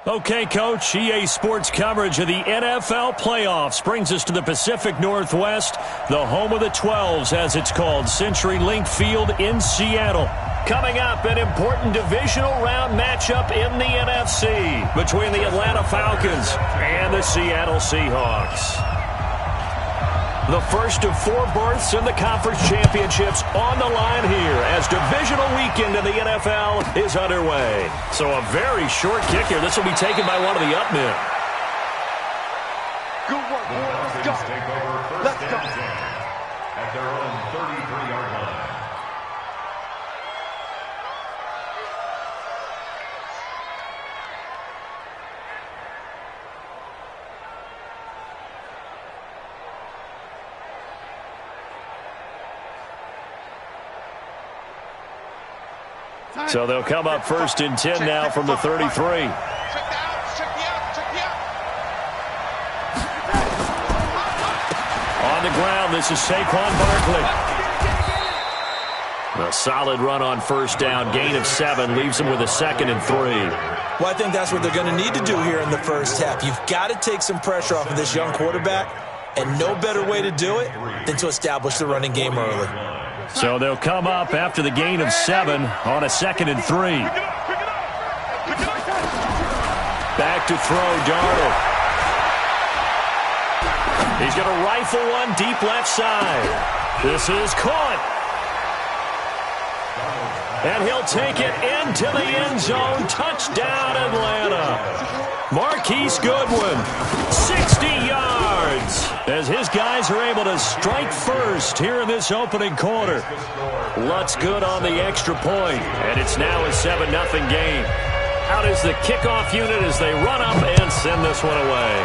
Okay, Coach, EA Sports coverage of the NFL playoffs brings us to the Pacific Northwest, the home of the 12s, as it's called, CenturyLink Field in Seattle. Coming up, an important divisional round matchup in the NFC between the Atlanta Falcons and the Seattle Seahawks. The first of 4 berths in the conference championships on the line here as divisional weekend in the NFL is underway. So a very short kick here. This will be taken by one of the up men. Good work, boys. Let's go. Let's go. At their own 33-yard line. So they'll come up first and 10 now from the 33. On the ground, this is Saquon Barkley. A solid run on first down, gain of 7, leaves him with a 2nd and 3. Well, I think that's what they're going to need to do here in the first half. You've got to take some pressure off of this young quarterback, and no better way to do it than to establish the running game early. So they'll come up after the gain of 7 on a 2nd and 3. Back to throw, Darnold. He's going to rifle one deep left side. This is caught. And he'll take it into the end zone. Touchdown, Atlanta. Marquise Goodwin, 60 yards, as his guys are able to strike first here in this opening quarter. Lutz good on the extra point, and it's now a 7-0 game. Out is the kickoff unit as they run up and send this one away.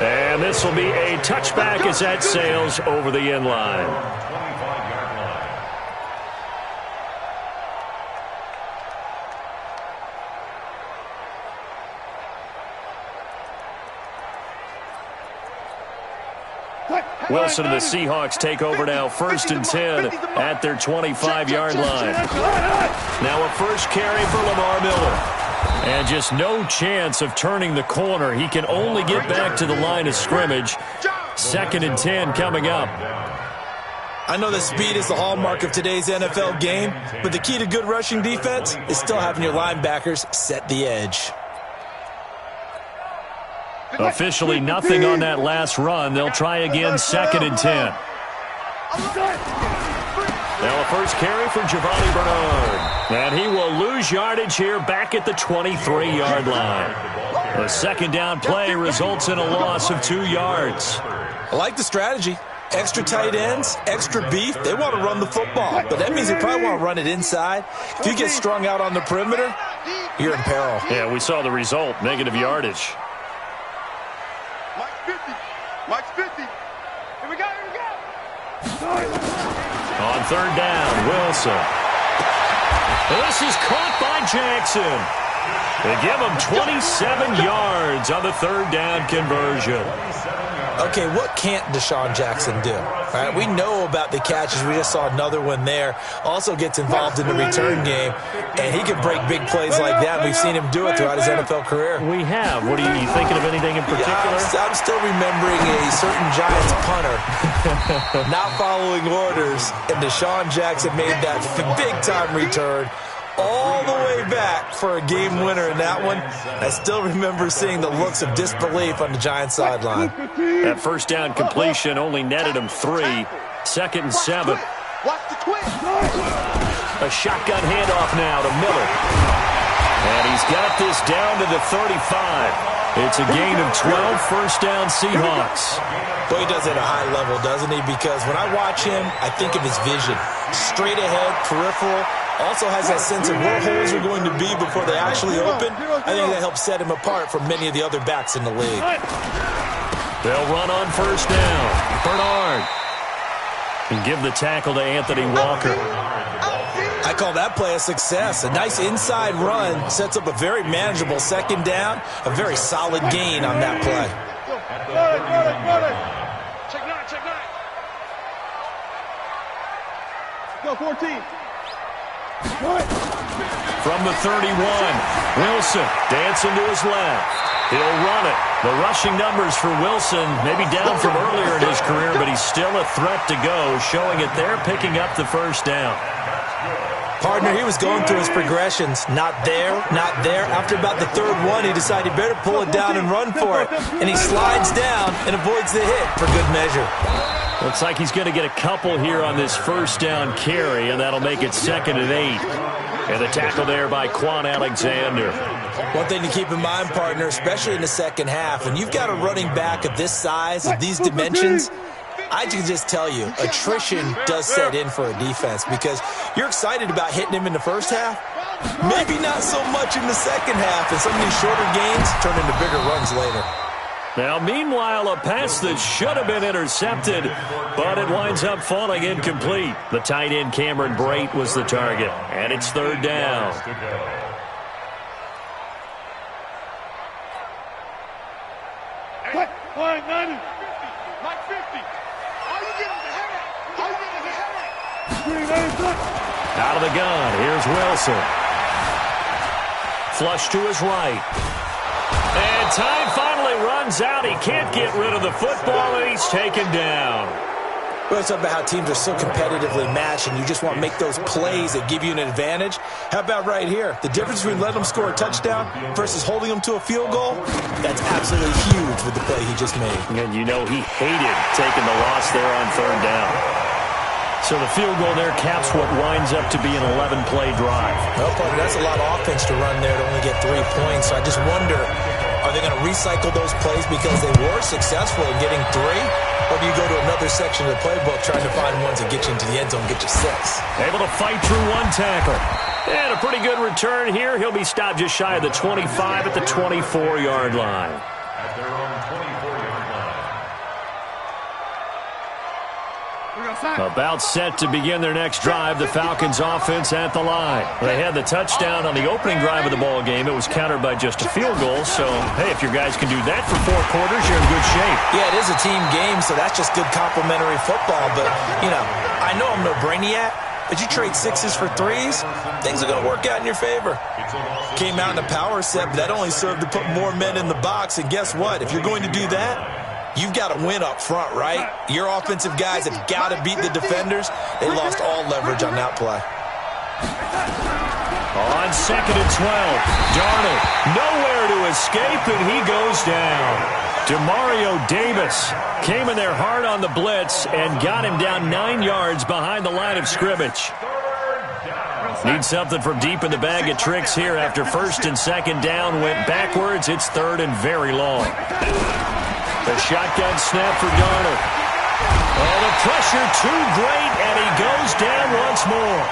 And this will be a touchback as that sails over the end line. Wilson and the Seahawks take over now, 1st and 10 at their 25-yard line. Now a first carry for Lamar Miller. And just no chance of turning the corner. He can only get back to the line of scrimmage. 2nd and 10 coming up. I know that speed is the hallmark of today's NFL game, but the key to good rushing defense is still having your linebackers set the edge. Officially nothing on that last run. They'll try again, 2nd and 10. Now a first carry for Giovanni Bernard. And he will lose yardage here back at the 23-yard line. A 2nd down play results in a loss of 2 yards. I like the strategy. Extra tight ends, extra beef. They want to run the football, but that means they probably want to run it inside. If you get strung out on the perimeter, you're in peril. Yeah, we saw the result, negative yardage. Mike's 50. Here we go. On 3rd down, Wilson. This is caught by Jackson. They give him 27 yards on the 3rd down conversion. Okay, what can't Deshaun Jackson do? All right, we know about the catches. We just saw another one there. Also gets involved in the return game, and he can break big plays like that. We've seen him do it throughout his NFL career. We have. What are you thinking of anything in particular? Yeah, I'm still remembering a certain Giants punter not following orders, and Deshaun Jackson made that big-time return all the way back for a game winner in that one. I still remember seeing the looks of disbelief on the Giants sideline. That first down completion only netted him 3. 2nd and 7. A shotgun handoff now to Miller. And he's got this down to the 35. It's a gain of 12, first down Seahawks. Boy, he does it at a high level, doesn't he? Because when I watch him, I think of his vision. Straight ahead, peripheral. Also has that sense of where holes are going to be before they actually open. I think that helps set him apart from many of the other backs in the league. They'll run on first down. Bernard. And give the tackle to Anthony Walker. I call that play a success. A nice inside run sets up a very manageable 2nd down. A very solid gain on that play. Check 9. Go 14. From the 31, Wilson dancing to his left. He'll run it. The rushing numbers for Wilson maybe down from earlier in his career, but he's still a threat to go, showing it there, picking up the first down. Partner, he was going through his progressions. Not there, not there. After about the third one, he decided he better pull it down and run for it. And he slides down and avoids the hit for good measure. Looks like he's going to get a couple here on this first down carry, and that'll make it 2nd and 8. And the tackle there by Quan Alexander. One thing to keep in mind, partner, especially in the second half, when you've got a running back of this size, of these dimensions, I can just tell you, attrition does set in for a defense because you're excited about hitting him in the first half. Maybe not so much in the second half, and some of these shorter gains turn into bigger runs later. Now, meanwhile, a pass that should have been intercepted, but it winds up falling incomplete. The tight end, Cameron Brate, was the target, and it's 3rd down. Out of the gun, here's Wilson. Flush to his right. And time finally runs out. He can't get rid of the football, and he's taken down. Well, it's about how teams are so competitively matched, and you just want to make those plays that give you an advantage. How about right here? The difference between letting them score a touchdown versus holding them to a field goal, that's absolutely huge with the play he just made. And you know he hated taking the loss there on 3rd down. So the field goal there caps what winds up to be an 11-play drive. Well, partner, that's a lot of offense to run there to only get 3 points. So I just wonder, are they going to recycle those plays because they were successful in getting 3? Or do you go to another section of the playbook trying to find ones that get you into the end zone and get you 6? Able to fight through one tackle. And a pretty good return here. He'll be stopped just shy of the 25 at the 24-yard line. At their own 24-yard line. About set to begin their next drive, the Falcons offense at the line. They had the touchdown on the opening drive of the ball game. It was countered by just a field goal. So, hey, if your guys can do that for 4 quarters, you're in good shape. Yeah, it is a team game, so that's just good complimentary football. But, you know, I know I'm no brainiac, but you trade 6s for 3s, things are going to work out in your favor. Came out in a power set, but that only served to put more men in the box. And guess what? If you're going to do that, you've got to win up front, right? Your offensive guys have got to beat the defenders. They lost all leverage on that play. On 2nd and 12, Darnold nowhere to escape, and he goes down. Demario Davis came in there hard on the blitz and got him down 9 yards behind the line of scrimmage. Need something from deep in the bag of tricks here after 1st and 2nd down went backwards. It's 3rd and very long. The shotgun snap for Darnold. Oh, the pressure too great, and he goes down once more.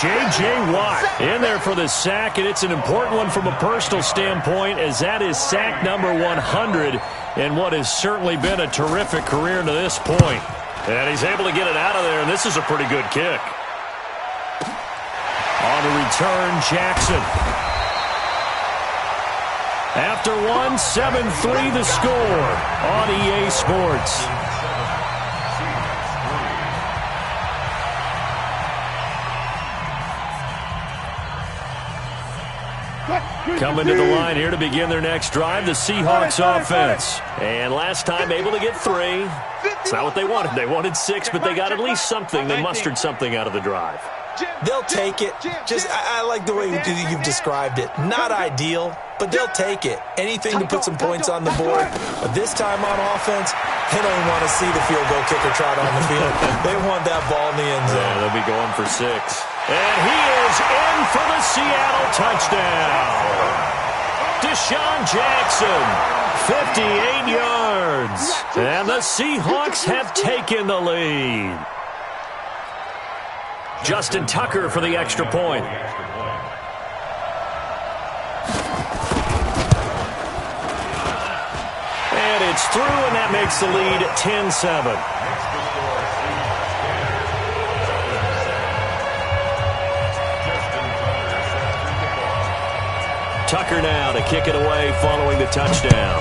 J.J. Watt in there for the sack, and it's an important one from a personal standpoint, as that is sack number 100 in what has certainly been a terrific career to this point. And he's able to get it out of there, and this is a pretty good kick. On the return, Jackson. After 7-3 the score on EA Sports. Coming to the line here to begin their next drive, the Seahawks offense. And last time able to get 3. It's not what they wanted. They wanted 6, but they got at least something. They mustered something out of the drive. They'll take it. I like the way you've described it. Not ideal, but they'll take it. Anything to put some points on the board. But this time on offense, they don't want to see the field goal kicker trot on the field. They want that ball in the end zone. Yeah, they'll be going for 6. And he is in for the Seattle touchdown. Deshaun Jackson, 58 yards. And the Seahawks have taken the lead. Justin Tucker for the extra point. And it's through, and that makes the lead 10-7. Tucker now to kick it away following the touchdown.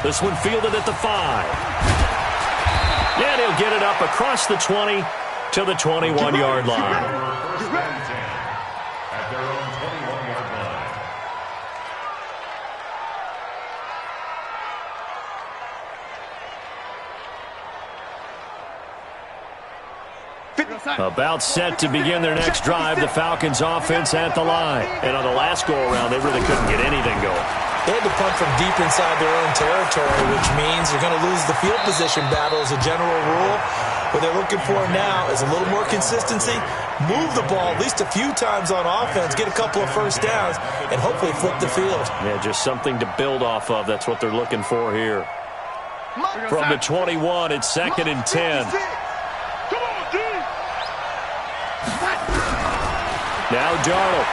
This one fielded at the 5. And he'll get it up across the 20 to to the 21-yard line. First and 10 at their own 21-yard line. About set to begin their next drive, the Falcons offense at the line. And on the last go-around, they really couldn't get anything going. They had to punt from deep inside their own territory, which means they're going to lose the field position battle as a general rule. What they're looking for now is a little more consistency, move the ball at least a few times on offense, get a couple of first downs, and hopefully flip the field. Yeah, just something to build off of. That's what they're looking for here. From the 21, it's 2nd and 10. Now Darnold.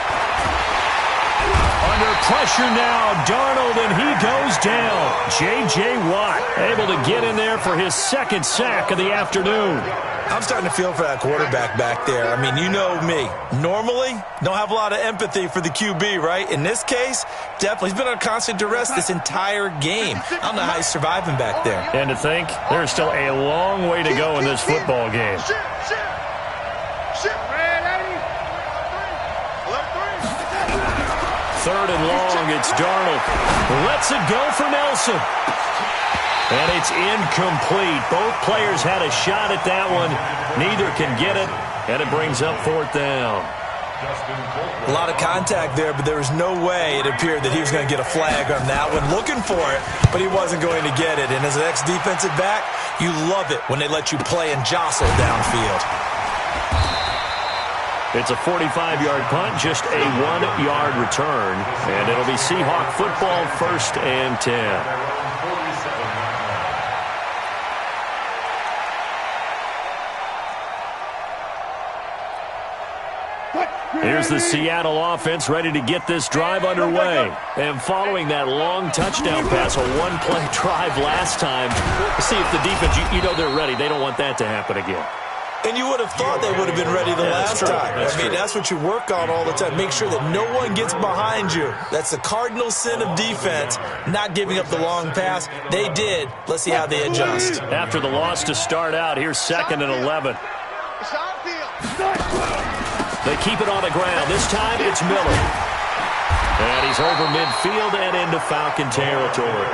Under pressure now, Darnold, and he goes down. J.J. Watt able to get in there for his second sack of the afternoon. I'm starting to feel for that quarterback back there. I mean, you know me. Normally, don't have a lot of empathy for the QB, right? In this case, definitely. He's been on constant duress this entire game. I don't know how he's surviving back there. And to think, there's still a long way to go in this football game. Third and long, it's Darnold. Lets it go for Nelson. And it's incomplete. Both players had a shot at that one. Neither can get it, and it brings up 4th down. A lot of contact there, but there was no way it appeared that he was going to get a flag on that one. Looking for it, but he wasn't going to get it. And as an ex-defensive back, you love it when they let you play and jostle downfield. It's a 45-yard punt, just a 1-yard return. And it'll be Seahawk football, 1st and 10. Here's the Seattle offense ready to get this drive underway. And following that long touchdown pass, a one-play drive last time, see if the defense, you know they're ready. They don't want that to happen again. And you would have thought they would have been ready the last time. I mean, that's what you work on all the time. Make sure that no one gets behind you. That's the cardinal sin of defense, not giving up the long pass. They did. Let's see how they adjust. After the loss to start out, here's 2nd and 11. They keep it on the ground. This time it's Miller. And he's over midfield and into Falcon territory.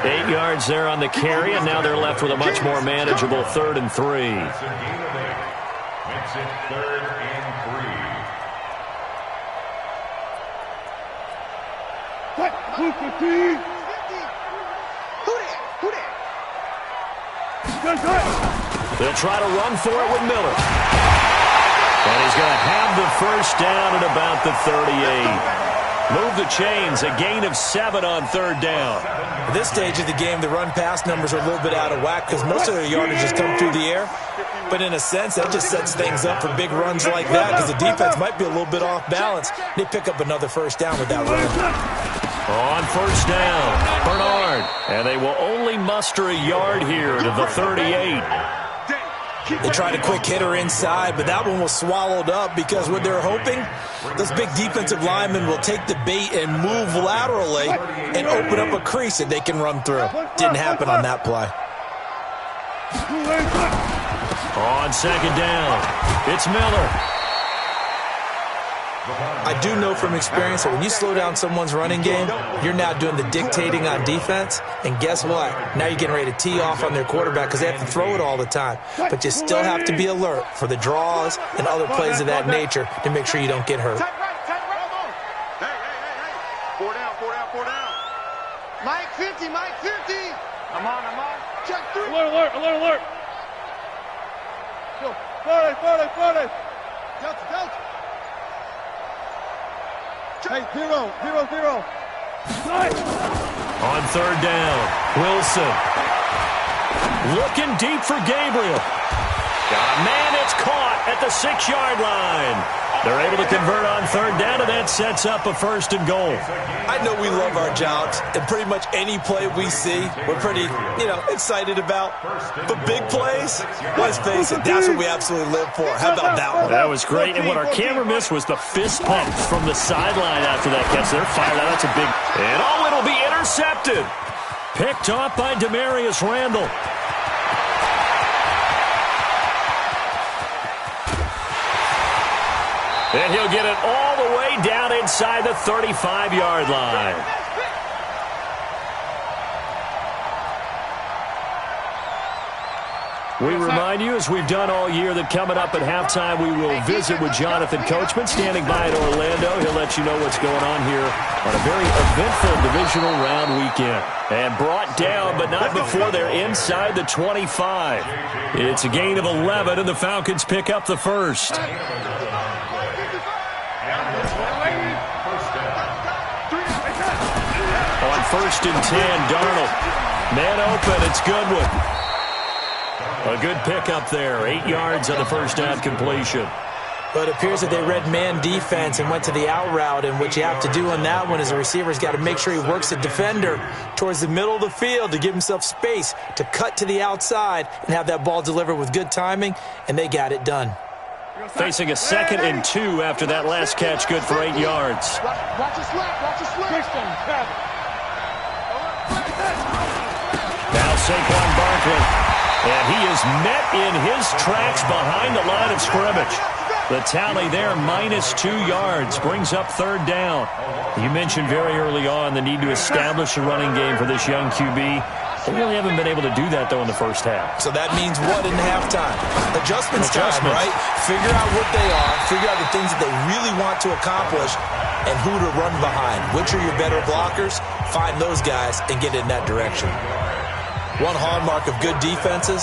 8 yards there on the carry, and now they're left with a much more manageable 3rd and 3. Makes it 3rd and 3. They'll try to run for it with Miller. And he's going to have the first down at about the 38. Move the chains, a gain of 7 on 3rd down. At this stage of the game, the run-pass numbers are a little bit out of whack because most of their yardage has come through the air. But in a sense, that just sets things up for big runs like that because the defense might be a little bit off balance. They pick up another first down with that run. On 1st down, Bernard. And they will only muster a yard here to the 38. They tried a quick hitter inside, but that one was swallowed up because what they're hoping, those big defensive linemen will take the bait and move laterally and open up a crease that they can run through. Didn't happen on that play. On 2nd down, it's Miller. I do know from experience that when you slow down someone's running game, you're now doing the dictating on defense. And guess what? Now you're getting ready to tee off on their quarterback because they have to throw it all the time. But you still have to be alert for the draws and other plays of that nature to make sure you don't get hurt. Hey. 4 down. Mike 50. I'm on. Check 3. Alert. Go. 40. Delta. Hey, 0. On 3rd down, Wilson. Looking deep for Gabriel. Got a man, it's caught at the 6-yard line. They're able to convert on 3rd down, and that sets up a 1st and goal. I know we love our jobs, and pretty much any play we see, we're pretty, excited about. But big plays, let's face it, that's what we absolutely live for. How about that one? That was great, and what our camera missed was the fist pump from the sideline after that catch. They're fired out. That's a big... And it'll be intercepted. Picked off by Demarius Randall. And he'll get it all the way down inside the 35-yard line. We remind you, as we've done all year, that coming up at halftime, we will visit with Jonathan Coachman, standing by in Orlando. He'll let you know what's going on here on a very eventful divisional round weekend. And brought down, but not before they're inside the 25. It's a gain of 11, and the Falcons pick up the first. On 1st and 10, Darnold. Man open, it's Goodwin. A good pickup there. 8 yards on the first down completion. But it appears that they read man defense and went to the out route. And what you have to do on that one is the receiver's got to make sure he works the defender towards the middle of the field to give himself space to cut to the outside and have that ball delivered with good timing. And they got it done. Facing a 2nd and 2 after that last catch, good for 8 yards. Watch your slap. Watch your slap. Now Saquon Barkley. And he is met in his tracks behind the line of scrimmage. The tally there, -2 yards, brings up 3rd down. You mentioned very early on the need to establish a running game for this young QB. They really haven't been able to do that, though, in the first half. So that means what in halftime? Adjustments time, right? Figure out what they are, figure out the things that they really want to accomplish, and who to run behind. Which are your better blockers? Find those guys and get in that direction. One hallmark of good defenses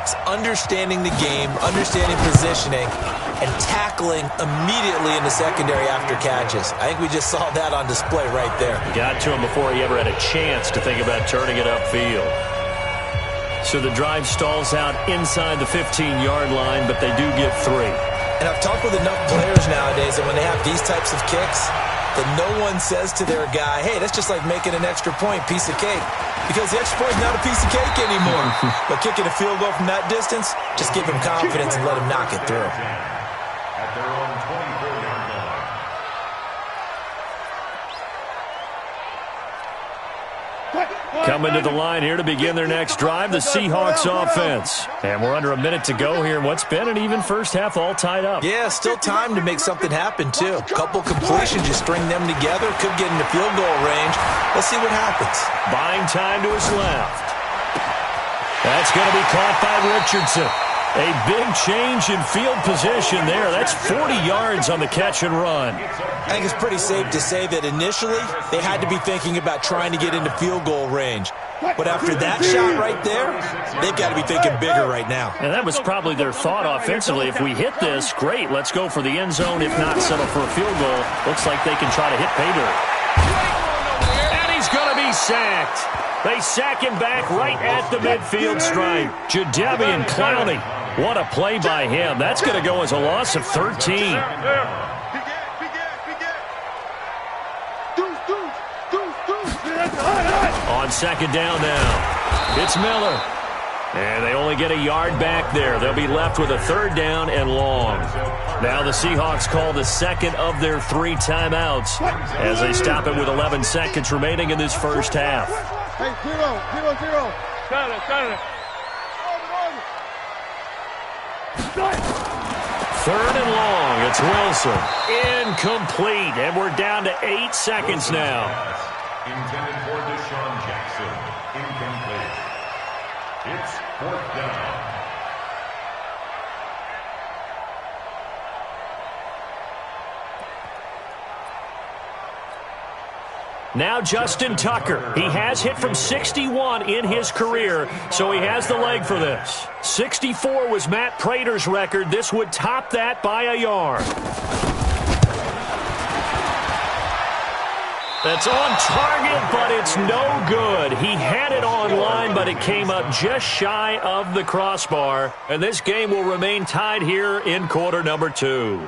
is understanding the game, understanding positioning, and tackling immediately in the secondary after catches. I think we just saw that on display right there. Got to him before he ever had a chance to think about turning it upfield. So the drive stalls out inside the 15-yard line, but they do get 3. And I've talked with enough players nowadays that when they have these types of kicks, that no one says to their guy, hey, that's just like making an extra point, piece of cake. Because the extra point is not a piece of cake anymore. But kicking a field goal from that distance, just give him confidence and let him knock it through. At their own 24-yard line. Coming to the line here to begin their next drive, the Seahawks offense. And we're under a minute to go here in what's been an even first half, all tied up. Yeah, still time to make something happen, too. Couple completions, you string them together, could get into field goal range. Let's see what happens. Buying time to his left. That's going to be caught by Richardson. A big change in field position there. That's 40 yards on the catch and run. I think it's pretty safe to say that initially they had to be thinking about trying to get into field goal range. But after that shot right there, they've got to be thinking bigger right now. And that was probably their thought offensively. If we hit this, great, let's go for the end zone. If not, settle for a field goal. Looks like they can try to hit pay dirt. And he's going to be sacked. They sack him back right at the midfield stripe. Jadeveon Clowney. What a play by him. That's going to go as a loss of 13. On 2nd down now, it's Miller. And they only get a yard back there. They'll be left with a 3rd down and long. Now the Seahawks call the 2nd of their 3 timeouts as they stop it with 11 seconds remaining in this first half. Hey, 0-0-0. Got it. 3rd and long. It's Wilson. Incomplete. And we're down to 8 seconds now. Intended for Deshaun Jackson. Incomplete. It's 4th down. Now Justin Tucker. He has hit from 61 in his career, so he has the leg for this. 64 was Matt Prater's record. This would top that by a yard. That's on target, but it's no good. He had it on line, but it came up just shy of the crossbar. And this game will remain tied here in quarter number 2.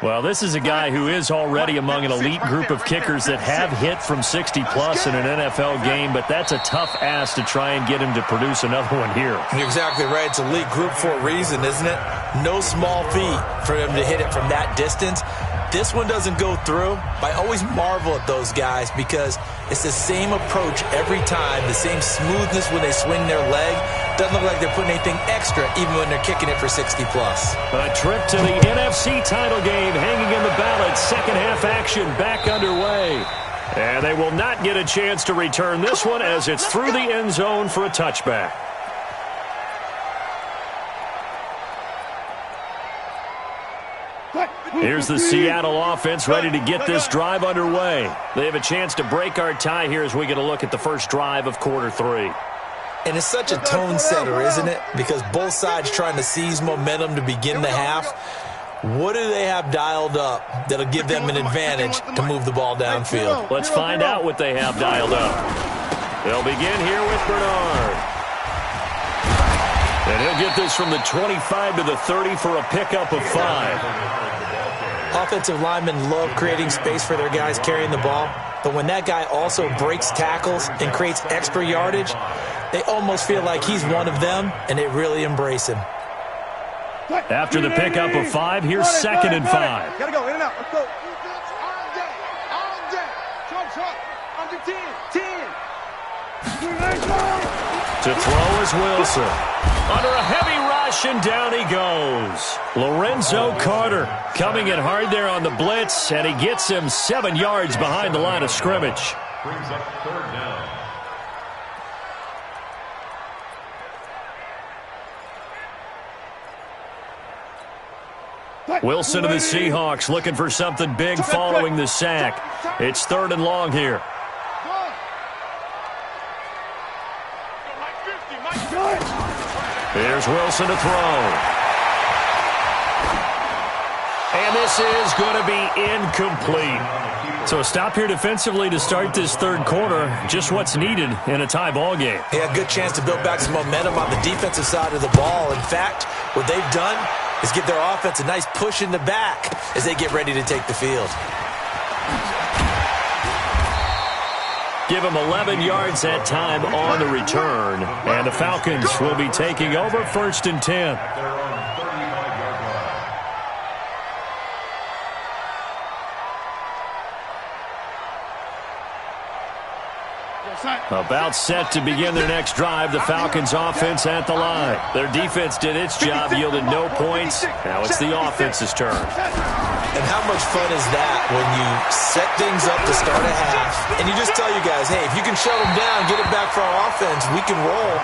Well, this is a guy who is already among an elite group of kickers that have hit from 60-plus in an NFL game, but that's a tough ask to try and get him to produce another one here. You're exactly right. It's elite group for a reason, isn't it? No small feat for him to hit it from that distance. This one doesn't go through. I always marvel at those guys because it's the same approach every time, the same smoothness when they swing their leg. Doesn't look like they're putting anything extra, even when they're kicking it for 60-plus. A trip to the NFC title game hanging in the balance. Second half action back underway. And they will not get a chance to return this one as it's through the end zone for a touchback. Here's the Seattle offense ready to get this drive underway. They have a chance to break our tie here as we get a look at the first drive of quarter 3. And it's such a tone setter, isn't it? Because both sides trying to seize momentum to begin the half. What do they have dialed up that'll give them an advantage to move the ball downfield? Let's find out what they have dialed up. They'll begin here with Bernard. And he'll get this from the 25 to the 30 for a pickup of 5. Offensive linemen love creating space for their guys carrying the ball, but when that guy also breaks tackles and creates extra yardage, they almost feel like he's one of them, and they really embrace him. After the pickup of 5, here's 2nd and 5. Gotta go, in and out. Let's go. On deck. Trump. Under 10. To throw is Wilson. Under a heavy rush, and down he goes. Lorenzo Carter coming in hard there on the blitz, and he gets him 7 yards behind the line of scrimmage. Brings up 3rd down. Wilson of the Seahawks looking for something big following the sack. It's 3rd and long here. Here's Wilson to throw. And this is going to be incomplete. So a stop here defensively to start this 3rd quarter. Just what's needed in a tie ball game. Yeah, good chance to build back some momentum on the defensive side of the ball. In fact, what they've done is give their offense a nice push in the back as they get ready to take the field. Give him 11 yards that time on the return. And the Falcons will be taking over 1st and 10. About set to begin their next drive. The Falcons offense at the line. Their defense did its job, yielded no points. Now it's the offense's turn. And how much fun is that when you set things up to start a half and you just tell you guys, hey, if you can shut them down, get it back for our offense, we can roll.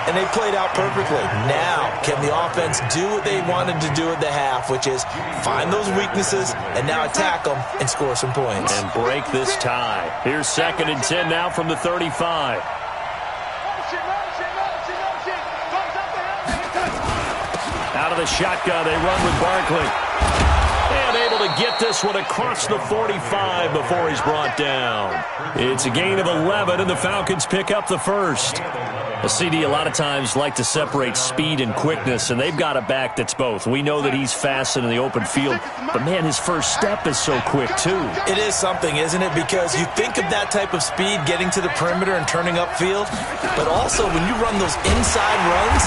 And they played out perfectly. Now, can the offense do what they wanted to do at the half, which is find those weaknesses and now attack them and score some points. And break this tie. Here's 2nd and 10 now from the 35. Out of the shotgun, they run with Barkley. And able to get this one across the 45 before he's brought down. It's a gain of 11, and the Falcons pick up the first. A CD a lot of times like to separate speed and quickness, and they've got a back that's both. We know that he's fast in the open field, but, man, his first step is so quick, too. It is something, isn't it? Because you think of that type of speed getting to the perimeter and turning upfield, but also when you run those inside runs,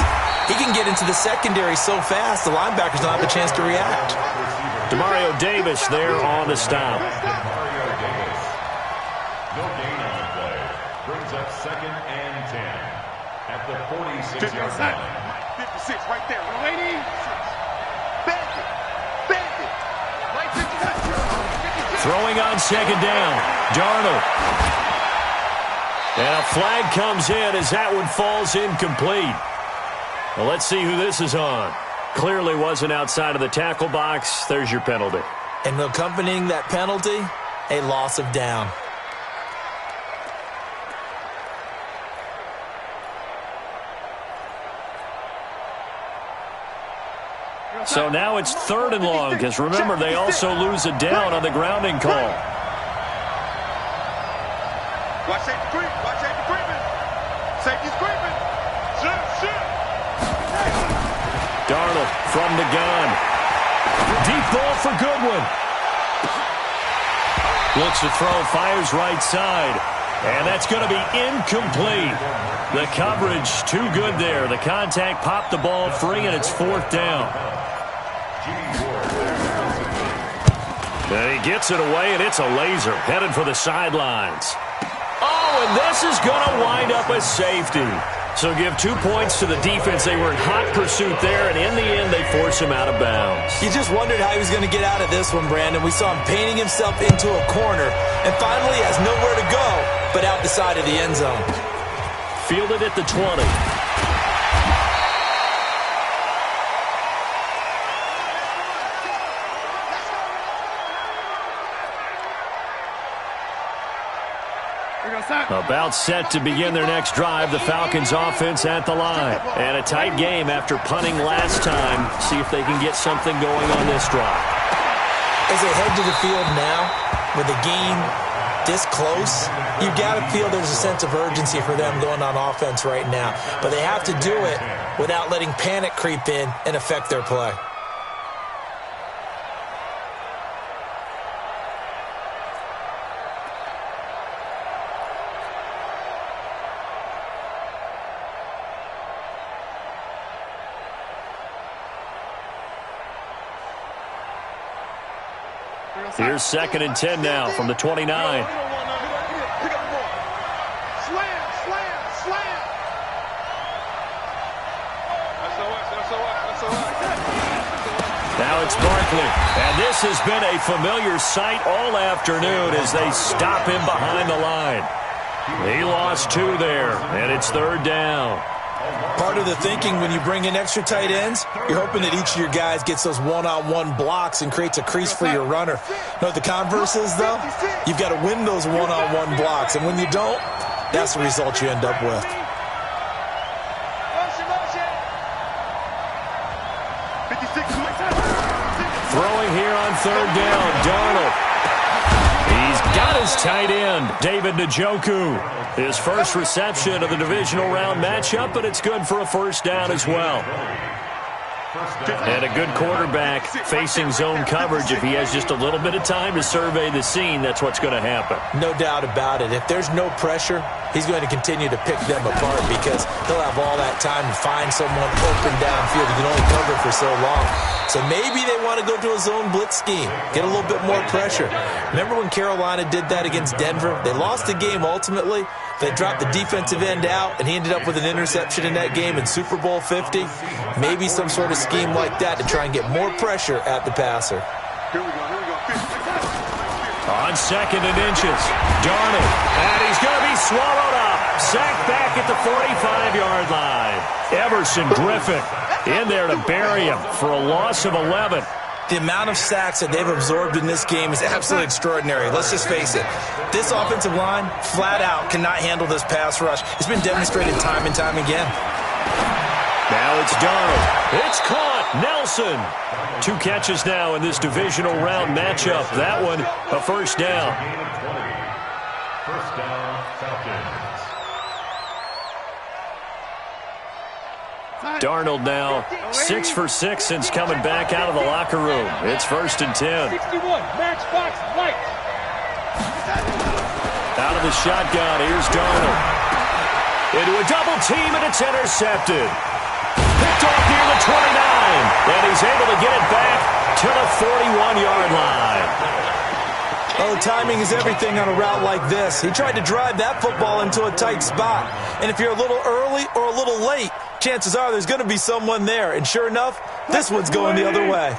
he can get into the secondary so fast the linebackers don't have a chance to react. Demario Davis there on the stop. No gain on the play. Brings up 2nd and 10 at the 46-yard line. 56 right there. 180. Bandit. Right 56. Throwing on 2nd down. Darnold. And a flag comes in as that one falls incomplete. Well, let's see who this is on. Clearly wasn't outside of the tackle box. There's your penalty. And accompanying that penalty, a loss of down. So now it's 3rd and long, because remember, they also lose a down on the grounding call. Watch safety creep. Watch safety creeping. Safety's creeping. Shit. Darnold from the gun. Deep ball for Goodwin. Looks to throw, fires right side. And that's going to be incomplete. The coverage too good there. The contact popped the ball free, and it's 4th down. And he gets it away, and it's a laser headed for the sidelines. Oh, and this is going to wind up a safety. So give 2 points to the defense. They were in hot pursuit there, and in the end, they force him out of bounds. You just wondered how he was going to get out of this one, Brandon. We saw him painting himself into a corner, and finally has nowhere to go but out the side of the end zone. Fielded at the 20. About set to begin their next drive. The Falcons offense at the line. And a tight game after punting last time. See if they can get something going on this drive. As they head to the field now, with the game this close, you've got to feel there's a sense of urgency for them going on offense right now. But they have to do it without letting panic creep in and affect their play. Here's 2nd and 10 now from the 29. Slam, slam, slam. That's all right. Now it's Barkley. And this has been a familiar sight all afternoon as they stop him behind the line. He lost 2 there, and it's 3rd down. Part of the thinking when you bring in extra tight ends, you're hoping that each of your guys gets those one-on-one blocks and creates a crease for your runner. You know what the converse is, though? You've got to win those one-on-one blocks, and when you don't, that's the result you end up with. Throwing here on 3rd down, Darnold. He's got his tight end, David Njoku. His first reception of the divisional round matchup, but it's good for a 1st down as well. And a good quarterback facing zone coverage. If he has just a little bit of time to survey the scene, that's what's going to happen. No doubt about it. If there's no pressure, he's going to continue to pick them apart because he'll have all that time to find someone open downfield. He can only cover for so long. So maybe they want to go to a zone blitz scheme, get a little bit more pressure. Remember when Carolina did that against Denver? They lost the game ultimately. They dropped the defensive end out, and he ended up with an interception in that game in Super Bowl 50. Maybe some sort of scheme like that to try and get more pressure at the passer. Here we go. On 2nd and inches, Darnold, and he's going to be swallowed up. Sacked back at the 45-yard line. Everson Griffin in there to bury him for a loss of 11. The amount of sacks that they've absorbed in this game is absolutely extraordinary. Let's just face it. This offensive line, flat out, cannot handle this pass rush. It's been demonstrated time and time again. Now it's Darnold. It's caught. Nelson. 2 catches now in this divisional round matchup. That one, a 1st down. 1st down, Falcons. Darnold now 6 for 6 since coming back out of the locker room. It's 1st and 10. 61, matchbox, white. Out of the shotgun, here's Darnold. Into a double team, and it's intercepted. Picked off near the 29, and he's able to get it back to the 41-yard line. Oh, timing is everything on a route like this. He tried to drive that football into a tight spot. And if you're a little early or a little late, chances are there's going to be someone there. And sure enough, this one's going the other way.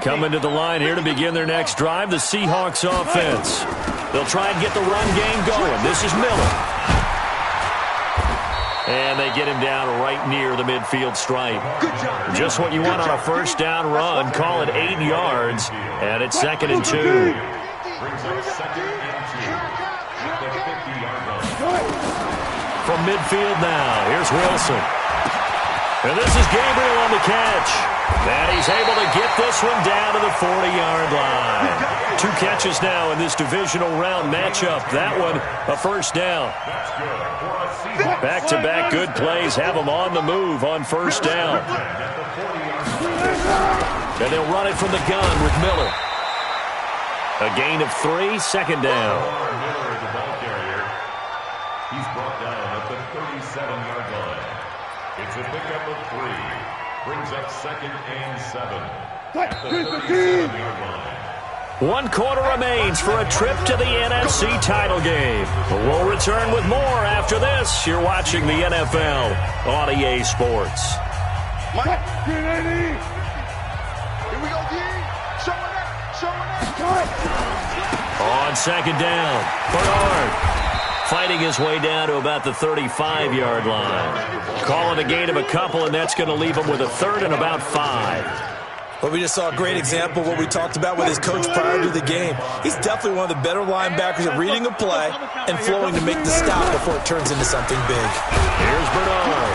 Coming to the line here to begin their next drive, the Seahawks offense. They'll try and get the run game going. This is Miller. And they get him down right near the midfield stripe. Just what you want on a 1st down run. Call it 8 yards, and it's 2nd and 2. Brings up 2nd and 2 at the 50-yard line. From midfield now, here's Wilson. And this is Gabriel on the catch. And he's able to get this one down to the 40-yard line. 2 catches now in this divisional round matchup. That one, a 1st down. Back-to-back good plays have them on the move on 1st down. And they'll run it from the gun with Miller. A gain of 3, 2nd down. Miller is the ball carrier. He's brought down at the 37-yard line. It's a pickup of 3. Brings up 2nd and 7 at the 37-yard line. 1 quarter remains for a trip to the NFC title game. We'll return with more after this. You're watching the NFL on EA Sports. Mike. Here we go, D. Showing up. On second down, Bernard fighting his way down to about the 35-yard line. Calling a gain of a couple, and that's going to leave him with a third and about 5. Well, we just saw a great example of what we talked about with his coach prior to the game. He's definitely one of the better linebackers at reading a play and flowing to make the stop before it turns into something big. Here's Bernard.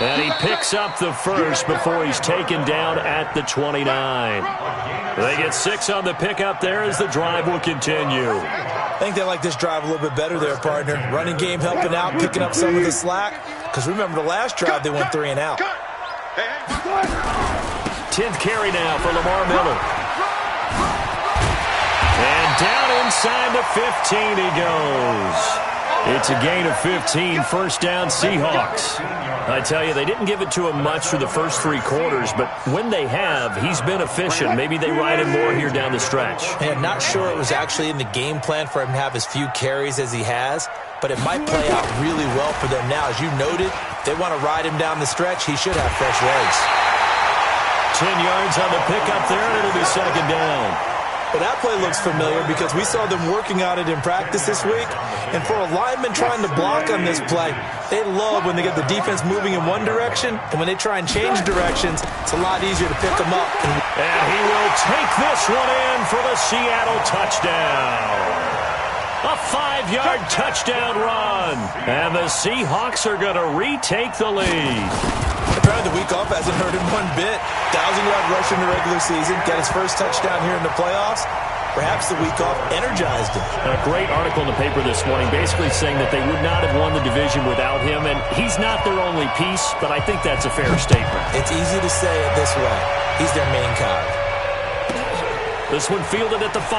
And he picks up the first before he's taken down at the 29. They get 6 on the pickup there as the drive will continue. I think they like this drive a little bit better there, partner. Running game helping out, picking up some of the slack. Because remember the last drive, they went 3 and out. 10th carry now for Lamar Miller. And down inside the 15 he goes. It's a gain of 15, first down Seahawks. I tell you, they didn't give it to him much through the first 3 quarters, but when they have, he's been efficient. Maybe they ride him more here down the stretch. And not sure it was actually in the game plan for him to have as few carries as he has, but it might play out really well for them now. As you noted, they want to ride him down the stretch. He should have fresh legs. 10 yards on the pickup there, and it'll be second down. Well, that play looks familiar because we saw them working on it in practice this week. And for a lineman trying to block on this play, they love when they get the defense moving in one direction. And when they try and change directions, it's a lot easier to pick them up. And he will take this one in for the Seattle touchdown. A 5-yard touchdown run. And the Seahawks are going to retake the lead. Apparently the week off hasn't hurt him one bit. 1,000-yard rush in the regular season. Got his first touchdown here in the playoffs. Perhaps the week off energized him. A great article in the paper this morning basically saying that they would not have won the division without him. And he's not their only piece, but I think that's a fair statement. It's easy to say it this way. He's their main cog. This one fielded at the 5.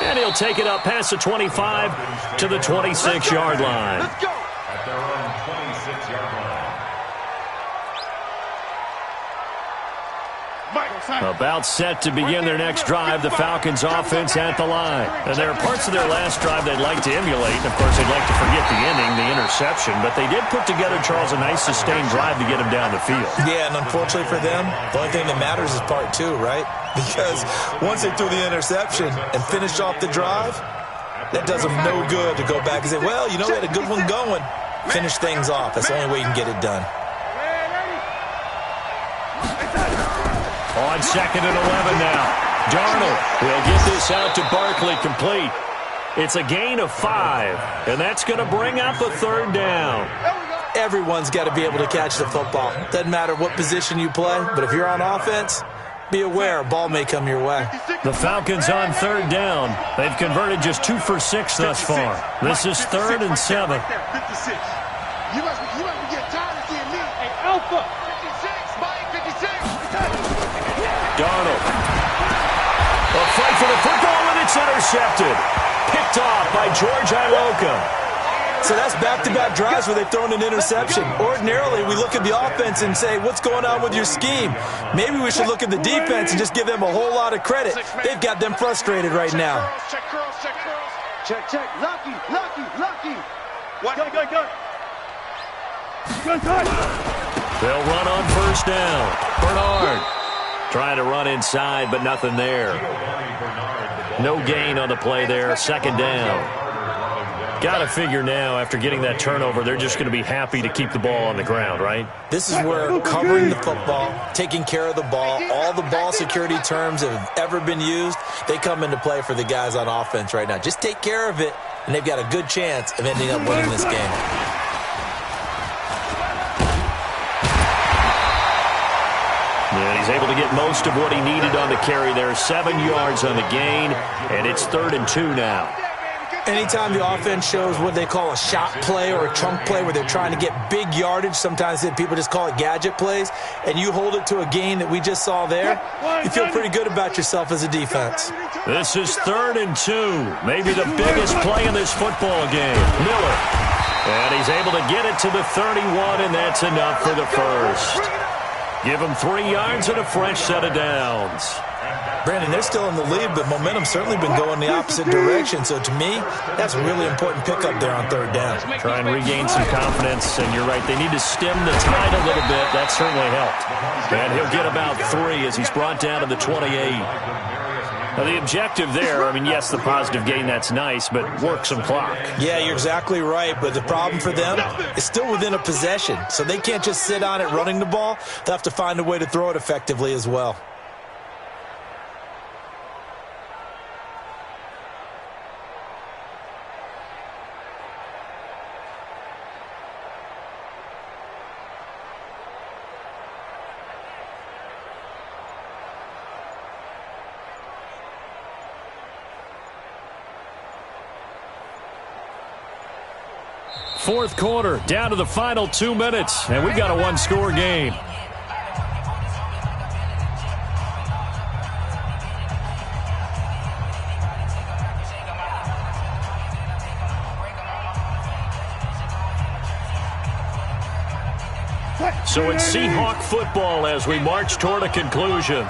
And he'll take it up past the 25 to the 26-yard line. Let's go. At their own 26-yard line. About set to begin their next drive, the Falcons offense at the line. And there are parts of their last drive they'd like to emulate. Of course, they'd like to forget the ending, the interception. But they did put together, Charles, a nice sustained drive to get him down the field. Yeah, and unfortunately for them, the only thing that matters is part 2, right? Because once they threw the interception and finished off the drive, that does them no good to go back and say, well, you know, we had a good one going. Finish things off. That's the only way you can get it done. On second and 11 now. Darnold will get this out to Barkley complete. It's a gain of 5, and that's going to bring up a third down. Everyone's got to be able to catch the football. Doesn't matter what position you play, but if you're on offense, be aware a ball may come your way. The Falcons on third down. They've converted just 2 for 6 thus far. This is 3rd and 7. 56. You must be getting tired of seeing me. Hey, Alpha. 56, Mike, 56. Darnold. A fight for the football, and it's intercepted. Picked off by George Iloka. So that's back-to-back drives where they've thrown an interception. Ordinarily, we look at the offense and say, what's going on with your scheme? Maybe we should look at the defense and just give them a whole lot of credit. They've got them frustrated right now. Check curls, check curls. Check. Lucky. What? Go. They'll run on first down. Bernard trying to run inside, but nothing there. No gain on the play there. Second down. Got to figure now, after getting that turnover, they're just going to be happy to keep the ball on the ground, right? This is where covering the football, taking care of the ball, all the ball security terms that have ever been used, they come into play for the guys on offense right now. Just take care of it, and they've got a good chance of ending up winning this game. And he's able to get most of what he needed on the carry there. 7 yards on the gain, and it's 3rd and 2 now. Anytime the offense shows what they call a shot play or a chunk play where they're trying to get big yardage, sometimes people just call it gadget plays, and you hold it to a gain that we just saw there, you feel pretty good about yourself as a defense. This is 3rd and 2, maybe the biggest play in this football game. Miller, and he's able to get it to the 31, and that's enough for the first. Give them 3 yards and a fresh set of downs. Brandon, they're still in the lead, but momentum's certainly been going the opposite direction. So to me, that's a really important pickup there on 3rd down. Try and regain some confidence, and you're right. They need to stem the tide a little bit. That certainly helped. And he'll get about 3 as he's brought down to the 28. Now, the objective there, I mean, yes, the positive gain, that's nice, but work some clock. Yeah, you're exactly right, but the problem for them is still within a possession. So they can't just sit on it running the ball. They'll have to find a way to throw it effectively as well. Fourth quarter, down to the final 2 minutes, and we've got a 1-score game. So it's Seahawk football as we march toward a conclusion.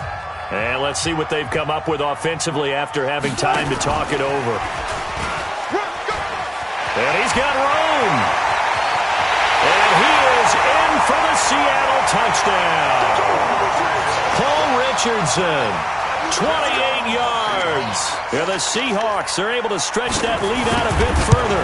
And let's see what they've come up with offensively after having time to talk it over. And he's got room. And he is in for the Seattle touchdown. Paul Richardson, 28 yards. And the Seahawks are able to stretch that lead out a bit further.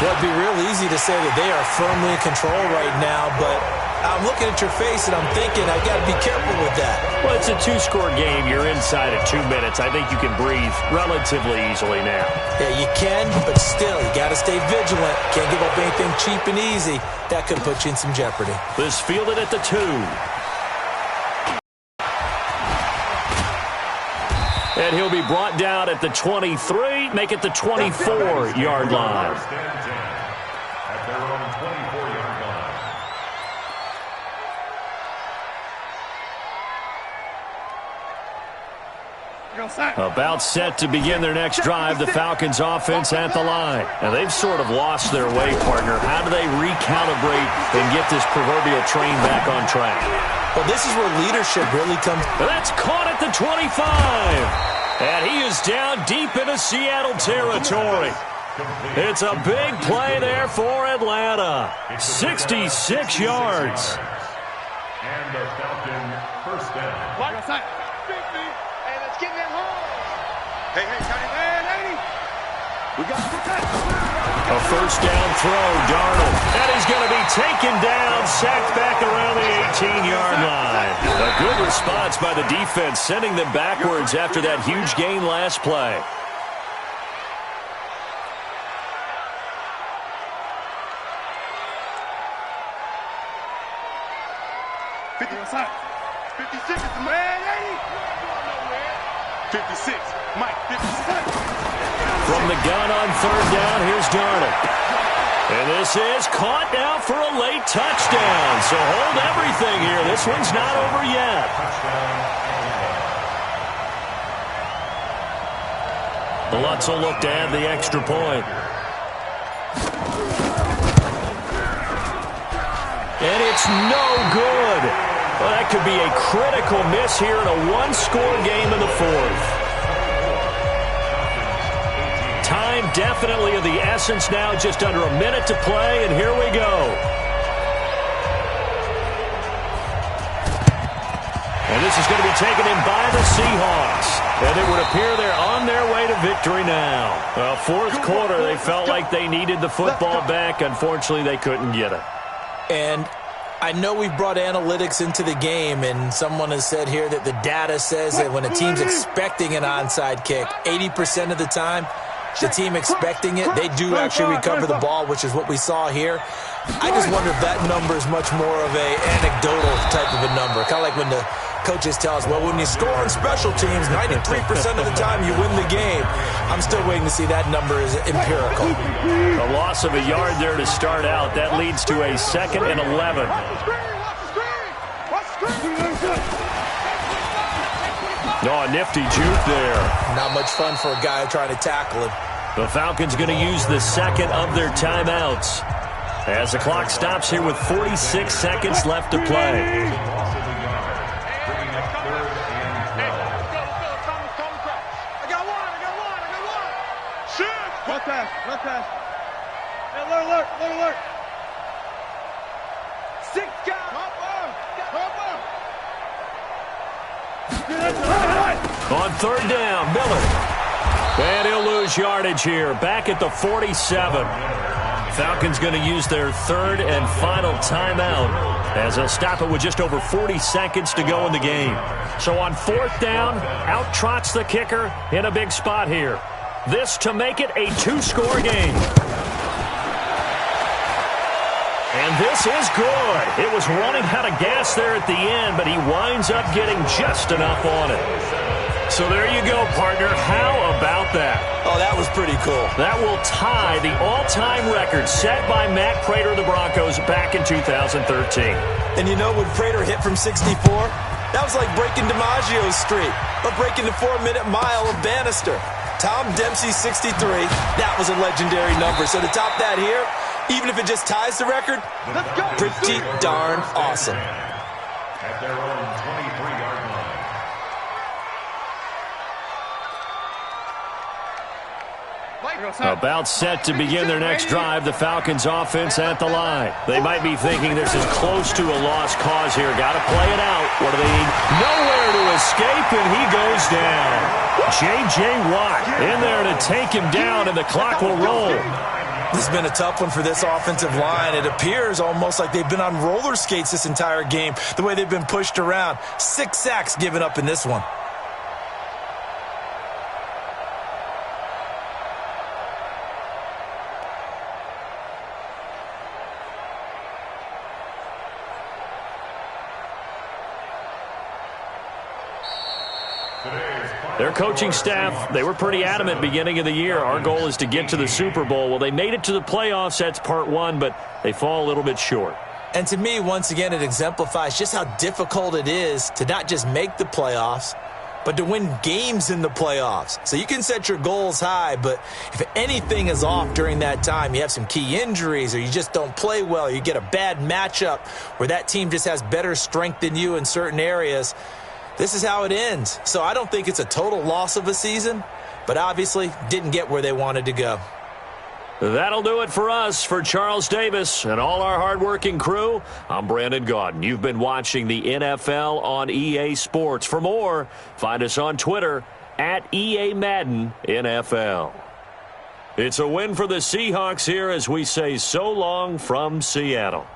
Well, it'd be real easy to say that they are firmly in control right now, but I'm looking at your face and I'm thinking I've got to be careful with that. Well, it's a 2-score game. You're inside of 2 minutes. I think you can breathe relatively easily now. Yeah, you can, but still, you got to stay vigilant. Can't give up anything cheap and easy. That could put you in some jeopardy. This fielded at the 2. And he'll be brought down at the 23, make it the 24-yard line. At their own 24-yard line. About set to begin their next drive, the Falcons offense at the line. And they've sort of lost their way, partner. How do they recalibrate and get this proverbial train back on track? Well, this is where leadership really comes. That's caught at the 25. And he is down deep into Seattle territory. It's a big play there for Atlanta. 66 yards. And the Falcon first down. Hey, let's get that home. Hey, Johnny, man, 80. We got a first down throw, Darnold. And he's going to be taken down, sacked back around the 18-yard line. A good response by the defense, sending them backwards after that huge gain last play. Inside. 56 is the man, 80. 56, Mike, 56. From the gun on third down, here's Darnold. And this is caught now for a late touchdown. So hold everything here. This one's not over yet. Lutz will look to add the extra point. And it's no good. Well, that could be a critical miss here in a one-score game in the fourth. Time definitely of the essence now, just under a minute to play, and here we go. And this is going to be taken in by the Seahawks. And it would appear they're on their way to victory now. Well, fourth quarter, they felt like they needed the football back. Unfortunately, they couldn't get it. And I know we've brought analytics into the game, and someone has said here that the data says that when a team's expecting an onside kick, 80% of the time, the team expecting it, they do actually recover the ball, which is what we saw here. I just wonder if that number is much more of an anecdotal type of a number. Kind of like when the coaches tell us, well, when you score on special teams, 93% of the time you win the game. I'm still waiting to see that number is empirical. A loss of a yard there to start out. That leads to a 2nd and 11. Oh, a nifty juke there. Not much fun for a guy trying to tackle him. The Falcons going to use the second of their timeouts as the clock stops here with 46 seconds left to play. 3rd and 12. I got one. Shoot! Run pass. Hey, alert. 6 guys. On 3rd down, Miller. And he'll lose yardage here. Back at the 47. Falcons going to use their 3rd and final timeout as they'll stop it with just over 40 seconds to go in the game. So on 4th down, out trots the kicker in a big spot here. This to make it a 2-score game. And this is good. It was running out of gas there at the end, but he winds up getting just enough on it. So there you go, partner. How about that? Oh, that was pretty cool. That will tie the all-time record set by Matt Prater of the Broncos back in 2013. And you know, when Prater hit from 64, that was like breaking DiMaggio's streak or breaking the 4-minute mile of Bannister. Tom Dempsey, 63. That was a legendary number. So to top that here, even if it just ties the record, pretty darn awesome. At their own 23-yard line. About set to begin their next drive, the Falcons offense at the line. They might be thinking this is close to a lost cause here. Got to play it out. What do they need? Nowhere to escape, and he goes down. J.J. Watt in there to take him down, and the clock will roll. This has been a tough one for this offensive line. It appears almost like they've been on roller skates this entire game, the way they've been pushed around. 6 sacks given up in this one. Their coaching staff, they were pretty adamant beginning of the year. Our goal is to get to the Super Bowl. Well, they made it to the playoffs. That's part one, but they fall a little bit short. And to me, once again, it exemplifies just how difficult it is to not just make the playoffs, but to win games in the playoffs. So you can set your goals high, but if anything is off during that time, you have some key injuries or you just don't play well, you get a bad matchup where that team just has better strength than you in certain areas, this is how it ends. So I don't think it's a total loss of a season, but obviously didn't get where they wanted to go. That'll do it for us. For Charles Davis and all our hardworking crew, I'm Brandon Gaudin. You've been watching the NFL on EA Sports. For more, find us on Twitter at EA Madden NFL. It's a win for the Seahawks here as we say so long from Seattle.